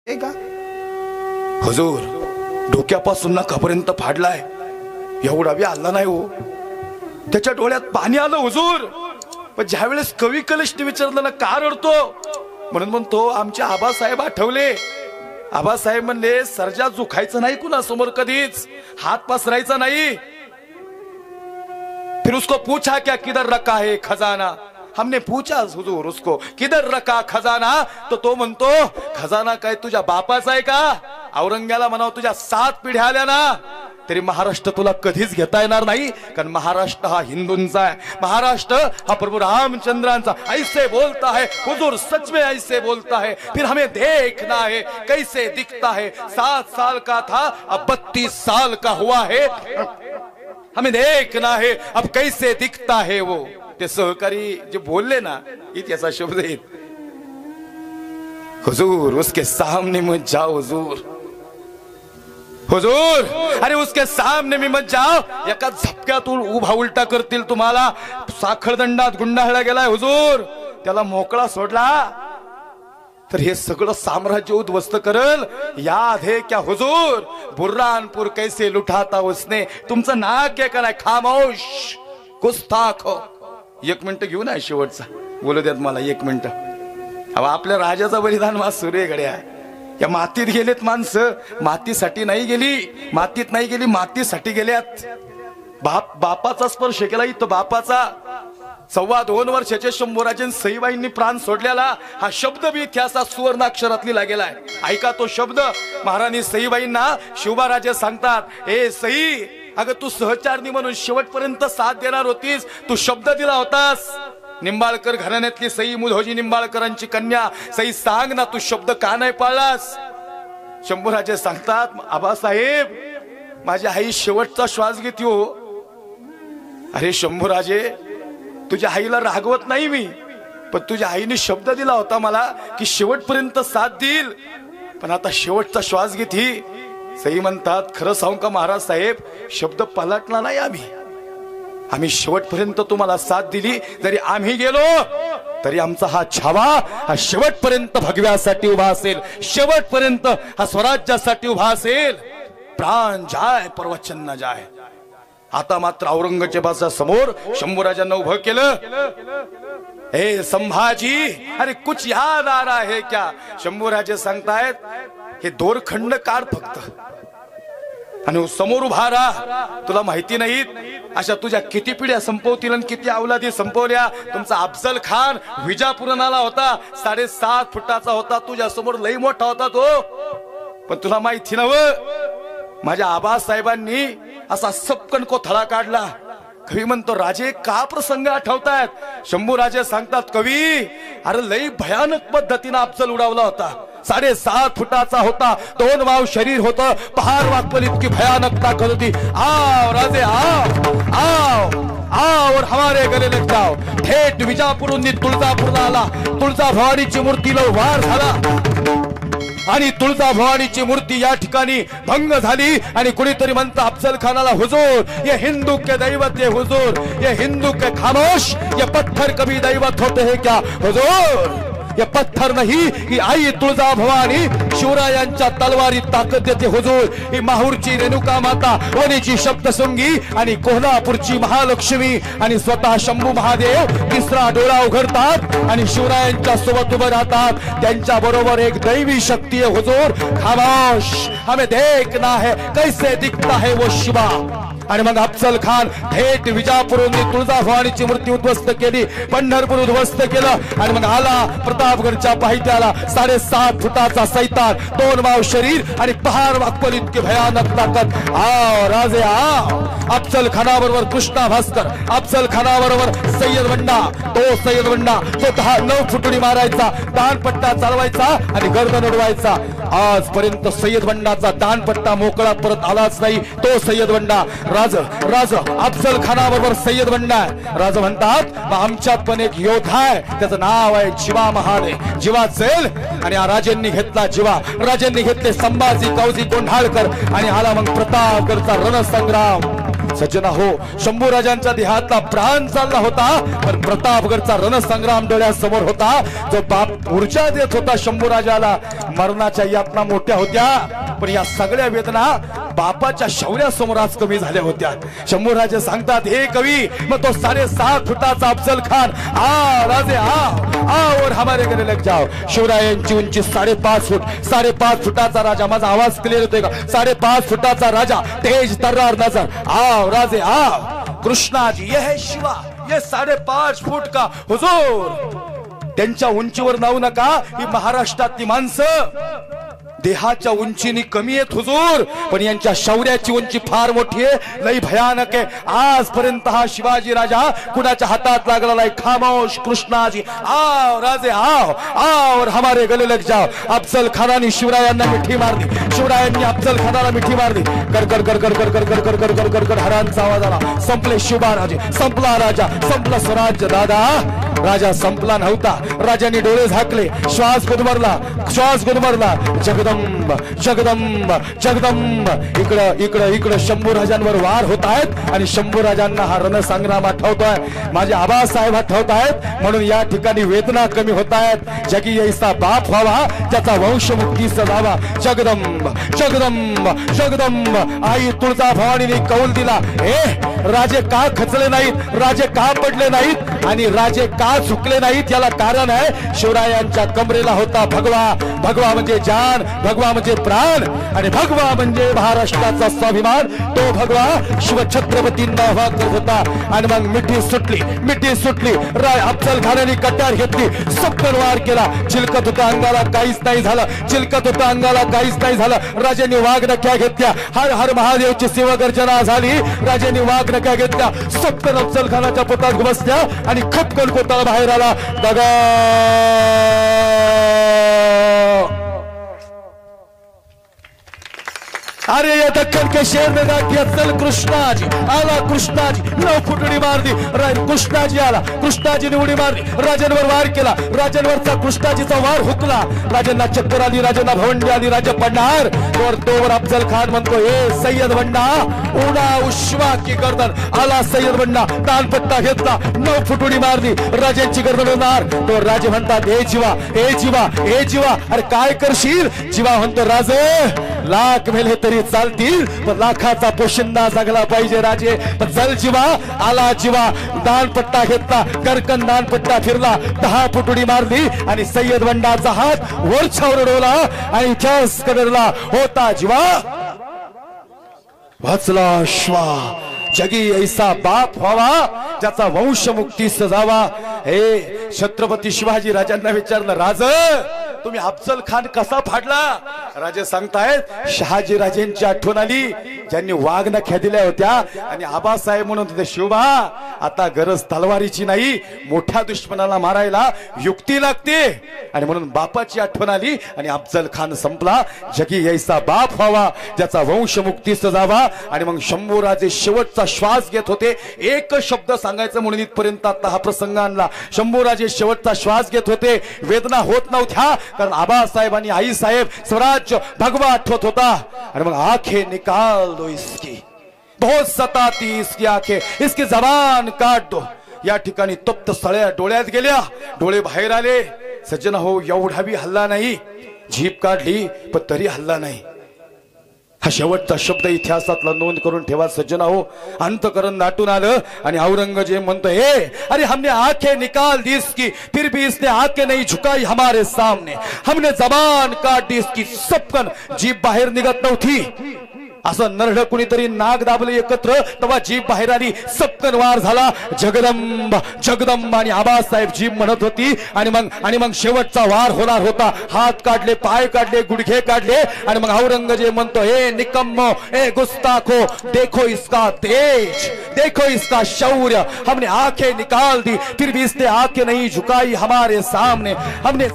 का हुजूर डोक्यापासून नाकापर्यंत फाडलाय, एवढा बी आला नाही हो. त्याच्या डोळ्यात पाणी आलं हुजूर. पण ज्यावेळेस कवी कलशने विचारलं ना का रडतो, म्हणून म्हणतो आमचे आबासाहेब आठवले. आबासाहेब म्हणले सर्जा झुकायचं नाही कुणासमोर, कधीच हात पसरायचा नाही. फिर उसको पूछा क्या किधर रखा है खजाना. हमने पूछा हुजूर उसको किधर रखा खजाना, तो म्हणतो खजाना काय तुझ्या बापाचा आहे का. औरंग्याला म्हणाव तुझ्या 7 पिढ्या आल्या ना तरी महाराष्ट्र तुला कधीच घेता येणार नाही, कारण महाराष्ट्र हा हिंदूंचा आहे. महाराष्ट्र हा प्रभू रामचंद्रांचा. ऐसे बोलता है हुजूर, सच में ऐसे बोलता है. फिर हमें देखना है कैसे दिखता है. 7 साल का था अब 32 साल का हुआ है. हमें देखना है अब कैसे दिखता है वो. ते सहकारी जे बोलले ना इतिहासा शब्द आहेत. हुजूर उसके सामने मत जाओ हुजूर, हुजूर अरे उसके सामने मी मत जाओ. एका झपक्यातून उभा उलटा करतील तुम्हाला. साखळदंडात गुंडाळला गेलाय हुजूर, त्याला मोकळा सोडला तर हे सगळं साम्राज्य उद्ध्वस्त करल. याद है क्या हुजूर बुर्रानपूर कैसे लुटाता उसने. तुमचं नाक आहे का नाही खामोश गुस्ताख हो. 1 मिनिट घेऊ ना शेवटचा, बोलू द्यात मला 1 मिनिट. अहो आपल्या राजाचा बलिदान मा सूर्य गड्या. या मातीत गेलेत माणसं, मातीसाठी नाही गेली, मातीत नाही गेली, मातीसाठी गेल्यात. बापाचा स्पर्श केला इथं, बापाचा. 2.25 वर्षाचे शंभूराजे सईबाईंनी प्राण सोडलेला हा शब्द बी इतिहासात सुवर्णाक्षरात लिहिला गेलाय. ऐका तो शब्द. महाराणी सईबाईंना शिवबाराजे सांगतात, ए सई अगं तू सहचारणी म्हणून शेवटपर्यंत साथ देणार होतीस, तू शब्द दिला होतास. निंबाळकर घराण्यातली सई मुधोजी निंबाळकरांची कन्या सई, सांग ना तू शब्द का नाही पाळलास. शंभूराजे सांगतात, आबासाहेब माझी आई शेवटचा श्वास घेते हो. अरे शंभूराजे तुझ्या आईला रागवत नाही मी, पण तुझ्या आईने शब्द दिला होता मला की शेवटपर्यंत साथ देईल, पण आता शेवटचा श्वास घेते. सई म्हणतात, खरं सांगू का महाराज साहेब, शब्द पलटला नाही आम्ही शेवटपर्यंत तुम्हाला साथ दिली. जरी आम्ही गेलो तरी आमचा हा छावा हा शेवटपर्यंत भगव्यासाठी उभा असेल, शेवटपर्यंत हा स्वराज्यासाठी उभा असेल. प्राण जाय प्रवचन न जाय. आता मात्र औरंगजेबाच्या समोर शंभूराजांना उभं केलं. हे संभाजी अरे कुछ याद आ रहा है क्या. शंभूराजे सांगतायत हे दोरखंड काढ फक्त आणि समोर उभा राहा. तुला माहिती नाही अशा तुझ्या किती पिढ्या संपवतील आणि किती अवलादी संपवल्या. तुमचा अफजल खान विजापुराला होता, 7.5 फुटाचा होता, तुझ्या समोर लई मोठा होता तो. पण तुला माहिती नव्ह माझ्या आबासाहेबांनी असा सपकन कोथळा काढला. कवी म्हणतो, राजे का प्रसंग आठवतायत. शंभूराजे सांगतात, कवी अरे लई भयानक पद्धतीने अफजल उडावला होता. 7.5 फुटाचा होता, 2 वाव शरीर होतं, पहार वाकवल इतकी भयानक ताकद होती. आओ राजे आओ आओ आओ और हमारे गले लग जाओ. थेट विजापुरून तुळजापूरला आला. तुळजा भवानीची मूर्तीला वार झाला आणि तुळजा भवानीची मूर्ती या ठिकाणी भंग झाली. आणि कुणीतरी म्हणतं अफजल खानाला, हुजूर ये हिंदू के दैवत है हुजूर, ये हिंदू के खामोश, ये पत्थर कभी दैवत होते हैं क्या हुजूर. ये पत्थर नहीं ही आई तुळजा भवानी शिवरायांच्या तलवारीत ताकद देते हुजूर. ही माहूरची रेणुका माता, वणीची सप्तशृंगी आणि कोल्हापूरची महालक्ष्मी आणि स्वतः शंभू महादेव 3रा डोळा उघडतात आणि शिवरायांच्या सोबत उभे राहतात. त्यांच्या बरोबर एक दैवी शक्ती आहे हुजूर. खामोश हमें देखना है कैसे दिखता है वो शिवा. आणि मग अफजल खान थेट विजापुरून तुळजा भवानीची मूर्ती उद्ध्वस्त केली, पंढरपूर उद्ध्वस्त केलं आणि मग आला प्रतापगडच्या पायथ्याला. 7.5 फुटाचा सैतान, 2 वाव शरीर आणि पहार वाकवल इतकी भयानक ताकद. आओ राजे आओ. अफजल खानाबरोबर कृष्णा भास्कर, अफजल खानाबरोबर सय्यद बंडा. तो सय्यद बंडा तो 9 फुटुडी मारायचा, दानपट्टा चालवायचा आणि गर्दन उडवायचा. आजपर्यंत सय्यद बंडाचा दानपट्टा मोकळा परत आलाच नाही. तो सय्यद बंडा राज अफजल खानाबरोबर सय्यद बंडा. राज म्हणतात आमच्यात पण एक योद्धा आहे, त्याचं नाव आहे जीवा महाले. जीवा चेल आणि राजांनी घेतला जीवा. राजांनी घेतले संभाजी कावजी कोंढाळकर आणि आला मग प्रतापगडचा रणसंग्राम. सज्जना हो, शंभूराजांच्या देहातला प्राण चालला होता, पण प्रतापगडचा रणसंग्राम डोळ्यासमोर होता. जो बाप ऊर्जा देत होता शंभूराजाला, मरणाच्या यातना मोठ्या होत्या, पण या सगळ्या वेदना बापाच्या शौर्यासमोर आज कमी झाल्या होत्या. शंभूराजे सांगतात, हे कवी, मग तो 6.5 फुटाचा अफजल खान, आ राजे आ और हमारे गले लग जाओ. शिवरायांची उंची 5.5 फूट, 5.5 फुटाचा राजा. माझा आवाज क्लिअर होतोय का? 5.5 फुटाचा राजा, तेज तर्रार नजर, आओ राजे आओ. कृष्णा जी ये है शिवा, ये 5.5 फूट का हुजूर. त्यांच्या उंचीवर नाव नका, ही महाराष्ट्रातली माणसं देहाच्या उंचीने कमी आहेत हुजूर, पण यांच्या शौर्याची उंची फार मोठी आहे, लई भयानक आहे. आजपर्यंत हा शिवाजी राजा कुणाच्या हातात लागला नाही. खामोश कृष्णाजी, आओ राजे आओ, और हमारे गले लग जाओ. अफजल खानाने शिवरायांना मिठी मारली, शिवरायांनी अफजल खानाला मिठी मारली. कर कर कर कर कर कर कर कर कर कर कर कर हरांचा आवाज आला. संपले शिवराजे, संपला राजा, संपला स्वराज्य. दादा, राजा संपला नव्हता. राजाने डोळे झाकले, श्वास गुदमरला, श्वास गुदमरला. जगदंब जगदंब जगदंब. इकडं इकडं इकडं शंभूराजांवर वार होत आहेत, आणि शंभूराजांना हा रणसंग्राम आठवतोय, माझे आबासाहेब आठवत आहेत, म्हणून या ठिकाणी वेदना कमी होत आहेत. जगी ऐसा बाप व्हावा, त्याचा वंशमुक्तीचा जावा. जगदंब जगदंब जगदंब. आई तुळजा भवानीने कौल दिला, राजे का खचले नाहीत, राजे का पडले नाहीत, आणि राजे का झुकले नाहीत, याला कारण आहे शिवरायांच्या कमरेला होता भगवा. भगवा म्हणजे जान, भगवा म्हणजे प्राण, आणि भगवा म्हणजे महाराष्ट्राचा स्वाभिमान. तो भगवा शिवछत्रपतींना हवा करत होता. आणि मग मिठी सुटली, मिठी सुटली. अफजल खानाने कट्यार घेतली, सपकन वार केला. चिलकत होता अंगाला, काहीच नाही झालं. चिलकत होता अंगाला, काहीच नाही झालं. राजांनी वाघनख्या घेतल्या, हर हर महादेवची शिवगर्जना झाली. राजांनी वाघनख्या घेतल्या, सपकन अफजल खानाच्या पोटात घुसल्या, आणि खपकन कोताळा बाहेर आला. दगा अरे या दक्कन के शेर ने किया, चल कृष्णाजी आला. कृष्णाजी 9 फूट उडी मारली. कृष्णाजी आला, कृष्णाजीने उडी मारली, राजांवर वार केला. राजांवरचा कृष्णाजीचा वार हुकला. राजांना चक्कर आली, राजांना भवंडी आली, राजा पडणार. तोवर अफजल खान म्हणतो, ए सय्यद बंडा, उडा उश्वा की गर्दन. आला सय्यद बंडा, तालपट्टा घेतला, 9 फूट उडी मारली. राजांची गर्दन होणार. तो राजे म्हणतात, ए जीवा, ए जीवा, ए जीवा. अरे काय करशील? जीवा म्हणतो, राजे लाख मेले तरी चालतील, पण लाखाचा पोशिंदा जगला पाहिजे राजे. पण चल जीवा. आला जीवा, दानपट्टा घेतला, करकन दानपट्टा फिरला, 10 फूट उडी मारली, आणि सय्यद बंडाचा हात वरच्यावर उडवला, आणि ठस कदरला होता जीवा. वाचला श्वा. जगी ऐसा बाप व्हावा, ज्याचा वंशमुक्तीस जावा. हे छत्रपती शिवाजी राजांना विचारलं, राज तुम्ही अफजल खान कसा फाडला? राजे सांगतायत, शहाजी राजेंची आठवण आली, ज्यांनी वाघनख्या दिल्या होत्या, आणि आबासाहेब म्हणून होते, शिवबा आता गरज तलवारीची नाही, मोठ्या दुश्मनाला मारायला युक्ती लागते. आणि म्हणून बापाची आठवण आली, आणि अफजल खान संपला. जगी ऐसा बाप व्हावा, ज्याचा वंशमुक्तीस जावा. आणि मग शंभूराजे शेवटचा श्वास घेत होते. एक शब्द सांगायचं म्हणून इथपर्यंत आता हा प्रसंग आणला. शंभूराजे शेवटचा श्वास घेत होते. वेदना होत नव्हत्या, कारण आबासाहेब आणि आई साहेब स्वराज्य भगवा आठवत होता. आणि मग आंखें निकाल दो इसकी, बहुत सताती इसकी आंखें, इसकी जबान काट दो. या ठिकाणी तप्त सळ्या डोळ्यात गेल्या, डोळे बाहेर आले. सज्जन हो, एवढा बी हल्ला नाही. जीभ काढली, पण तरी हल्ला नाही. हा शेवटचा शब्द इतिहासातला नोंद करून ठेवा सज्जन हो. अंतकरण दाटून आलं, आणि औरंगजेब म्हणतो, हे अरे हमने आंखें निकाल दी इसकी, फिर भी इसने आंखें नहीं झुकाई हमारे सामने. हमने जबान काट दी इसकी. सपकन जीभ बाहेर निघत नव्हती. असं नरड कुणीतरी नाग दाबले एकत्र, तेव्हा जीभ बाहेर आली. सपकन वार झाला. जगदंब जगदंब. आणि आबासाहेब जीभ म्हणत होती. आणि मग शेवटचा वार होणार होता. हात काढले, पाय काढले, गुडघे काढले, आणि मग औरंगजेब म्हणतो, हे निकम्मो, ए गुस्ताखो, देखो इसका तेज, देखो इसका शौर्य. हमने आंखें निकाल दी, फिर भी इसने आंखें नहीं झुकाई हमारे सामने. हमने